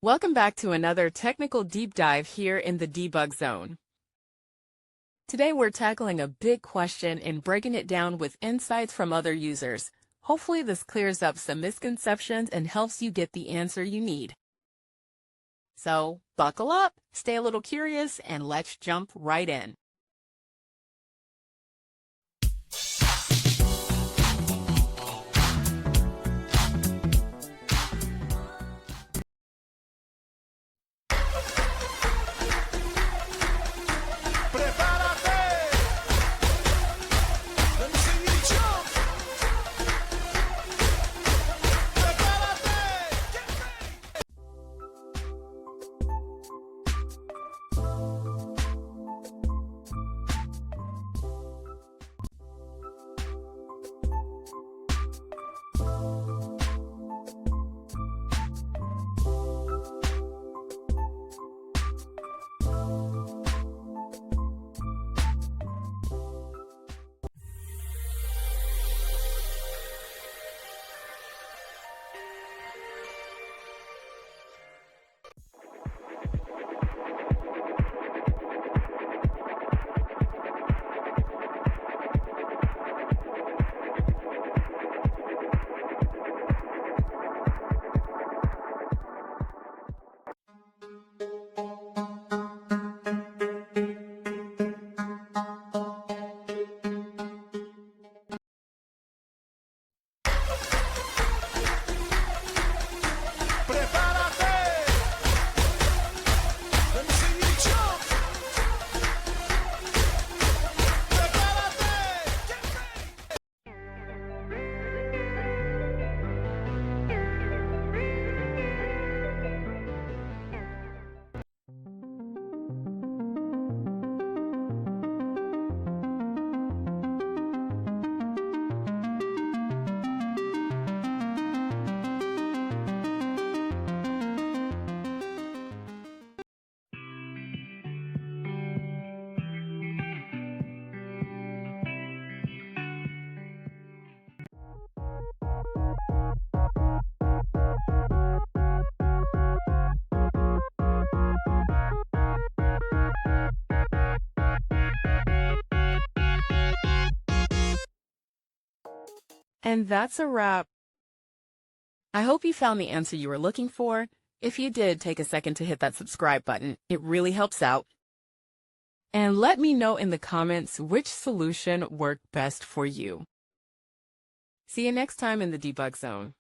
Welcome back to another technical deep dive here in the debug zone. Today we're tackling a big question and breaking it down with insights from other users. Hopefully this clears up some misconceptions and helps you get the answer you need. So buckle up, stay a little curious, and let's jump right in. And that's a wrap. I hope you found the answer you were looking for. If you did, take a second to hit that subscribe button. It really helps out. And let me know in the comments which solution worked best for you. See you next time in the debug zone.